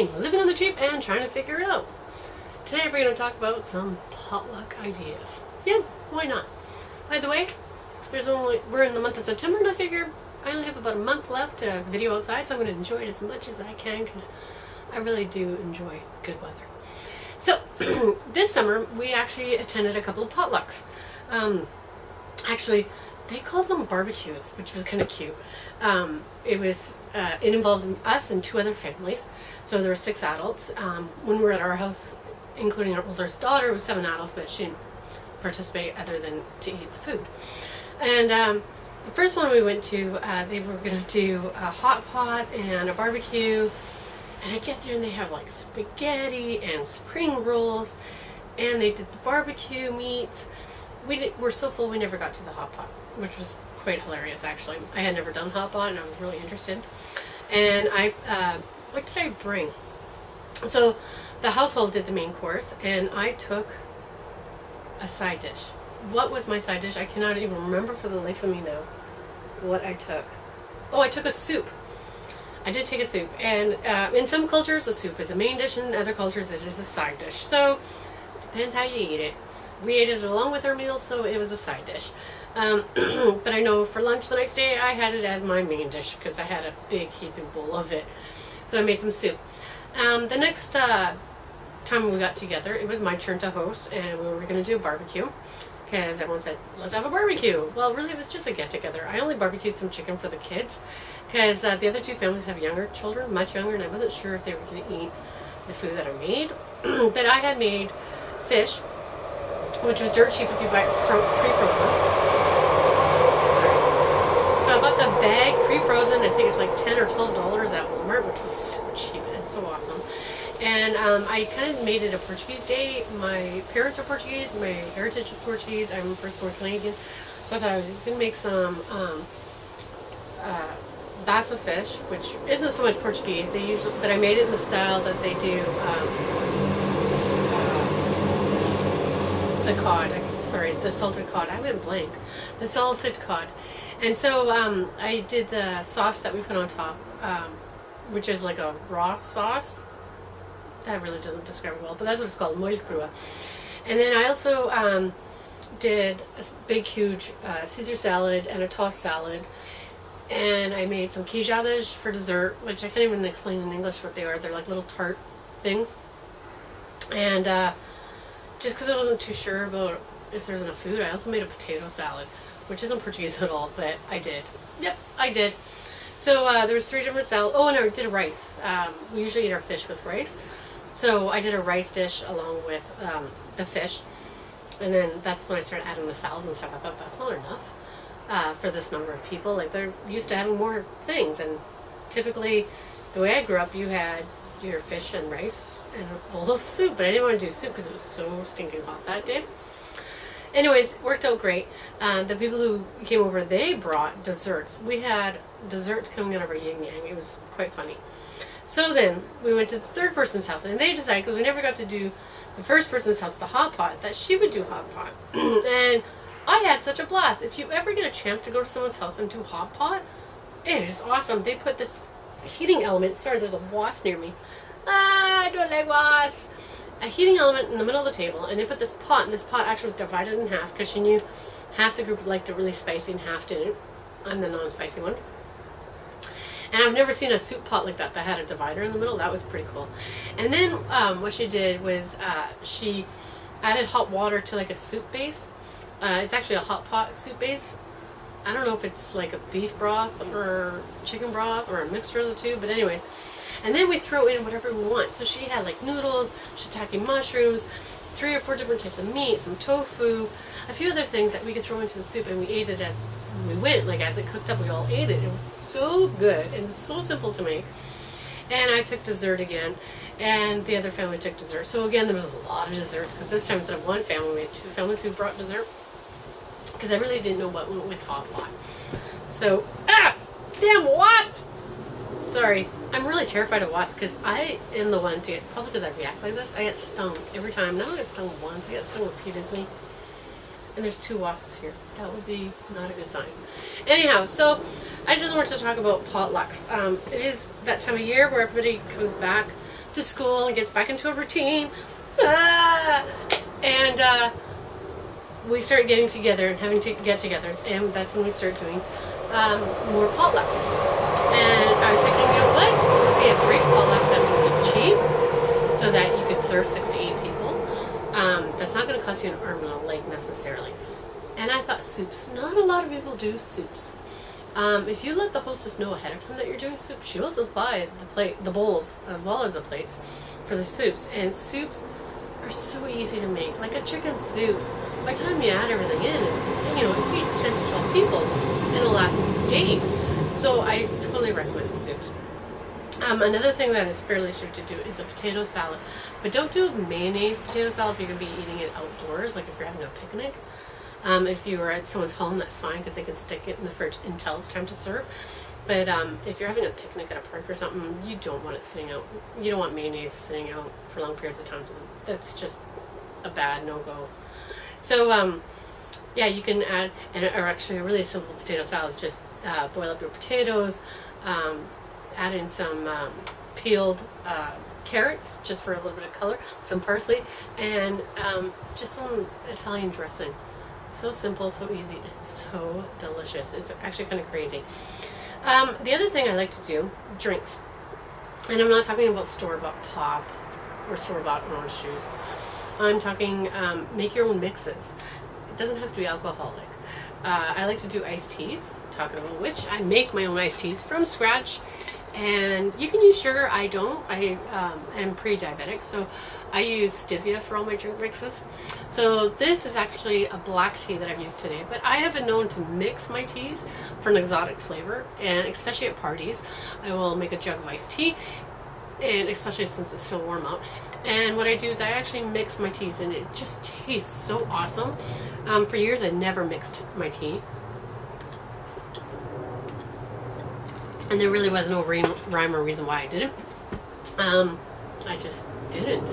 thing, living on the cheap and trying to figure it out. Today we're going to talk about some potluck ideas. Yeah, why not? By the way, we're in the month of September, and I figure I only have about a month left to video outside, so I'm going to enjoy it as much as I can because I really do enjoy good weather. So this summer we actually attended a couple of potlucks. Actually, they called them barbecues, which was kind of cute. It involved us and two other families, so there were 6 adults. When we were at our house, including our oldest daughter, it was 7 adults, but she didn't participate other than to eat the food. And the first one we went to, they were going to do a hot pot and a barbecue. And I get there and they have like spaghetti and spring rolls, and they did the barbecue meats. We're so full we never got to the hot pot, which was quite hilarious actually. I had never done hot pot and I was really interested. And what did I bring? So the household did the main course, and I took a side dish. What was my side dish? I cannot even remember for the life of me now what I took. Oh, I took a soup. I did take a soup, and in some cultures a soup is a main dish, and in other cultures it is a side dish. So it depends how you eat it. We ate it along with our meal, so it was a side dish. But I know for lunch the next day I had it as my main dish because I had a big heaping bowl of it. So I made some soup. The next time we got together, it was my turn to host, and we were going to do a barbecue because everyone said, let's have a barbecue. Well, really it was just a get-together. I only barbecued some chicken for the kids because the other 2 families have younger children, much younger, and I wasn't sure if they were going to eat the food that I made. But I had made fish, which was dirt cheap if you buy it pre-frozen. Sorry. So I bought the bag pre-frozen. I think it's like $10 or $12 at Walmart, which was so cheap and so awesome. And I kind of made it a Portuguese day. My parents are Portuguese. My heritage is Portuguese. I'm first-born Canadian. So I thought I was going to make some bassa fish, which isn't so much Portuguese. But I made it in the style that they do the cod. The salted cod. I went blank. The salted cod. And so I did the sauce that we put on top, which is like a raw sauce. That really doesn't describe it well, but that's what it's called, molho crua. And then I also did a big, huge Caesar salad and a tossed salad. And I made some queijadas for dessert, which I can't even explain in English what they are. They're like little tart things. And just because I wasn't too sure about if there's enough food, I also made a potato salad, which isn't Portuguese at all, but I did. Yep, I did. So there was 3 different salads. Oh, and I did a rice. We usually eat our fish with rice. So I did a rice dish along with the fish. And then that's when I started adding the salad and stuff. I thought that's not enough for this number of people. Like, they're used to having more things. And typically, the way I grew up, you had your fish and rice and a bowl of soup. But I didn't want to do soup because it was so stinking hot that day. Anyways, worked out great. The people who came over, they brought desserts. We had desserts coming out of our yin-yang. It was quite funny. So then we went to the third person's house, and they decided, because we never got to do the first person's house, the hot pot, that she would do hot pot. And I had such a blast. If you ever get a chance to go to someone's house and do hot pot, it is awesome. They put this heating element. Sorry, there's a wasp near me. I don't like wasps. A heating element in the middle of the table, and they put this pot, and this pot actually was divided in half because she knew half the group liked it really spicy and half didn't. I'm the non-spicy one. And I've never seen a soup pot like that had a divider in the middle. That was pretty cool. And then what she did was she added hot water to like a soup base. It's actually a hot pot soup base. I don't know if it's like a beef broth or chicken broth or a mixture of the two, but anyways. And then we throw in whatever we want. So she had like noodles, shiitake mushrooms, 3 or 4 different types of meat, some tofu, a few other things that we could throw into the soup, and we ate it as we went. Like, as it cooked up, we all ate it. It was so good and so simple to make. And I took dessert again, and the other family took dessert. So again, there was a lot of desserts, because this time instead of one family, we had 2 families who brought dessert, because I really didn't know what went with hot pot. So, damn wasps! Sorry, I'm really terrified of wasps, because I am the one to get, probably because I react like this, I get stung every time. Not only get stung once, I get stung repeatedly. And there's 2 wasps here. That would be not a good sign. Anyhow, so I just wanted to talk about potlucks. It is that time of year where everybody comes back to school and gets back into a routine. And we start getting together and having get-togethers, and that's when we start doing more potlucks. And I was thinking, you know what? It would be a great potluck that would be cheap, so that you could serve 6 to 8 people. That's not going to cost you an arm and a leg necessarily. And I thought soups. Not a lot of people do soups. If you let the hostess know ahead of time that you're doing soup, she will supply the bowls as well as the plates for the soups. And soups are so easy to make, like a chicken soup. By the time you add everything in, it feeds 10 to 12 people, and it'll last days. So I totally recommend soups. Another thing that is fairly cheap to do is a potato salad. But don't do a mayonnaise potato salad if you're going to be eating it outdoors, like if you're having a picnic. If you are at someone's home, that's fine because they can stick it in the fridge until it's time to serve. But if you're having a picnic at a park or something, you don't want it sitting out. You don't want mayonnaise sitting out for long periods of time. That's just a bad no-go. So, yeah, you can add, or actually a really simple potato salad is just boil up your potatoes, add in some peeled carrots just for a little bit of color, some parsley, and just some Italian dressing. So simple, so easy, and so delicious. It's actually kind of crazy. The other thing I like to do, drinks. And I'm not talking about store-bought pop or store-bought orange juice. I'm talking make your own mixes. It doesn't have to be alcoholic. I like to do iced teas, talking about which. I make my own iced teas from scratch. And you can use sugar. I don't. I am pre-diabetic, so I use stevia for all my drink mixes. So this is actually a black tea that I've used today, but I have been known to mix my teas for an exotic flavor, and especially at parties, I will make a jug of iced tea, and especially since it's still warm out. And what I do is I actually mix my teas, and it just tastes so awesome. For years, I never mixed my tea. And there really was no rhyme or reason why I didn't. I just didn't.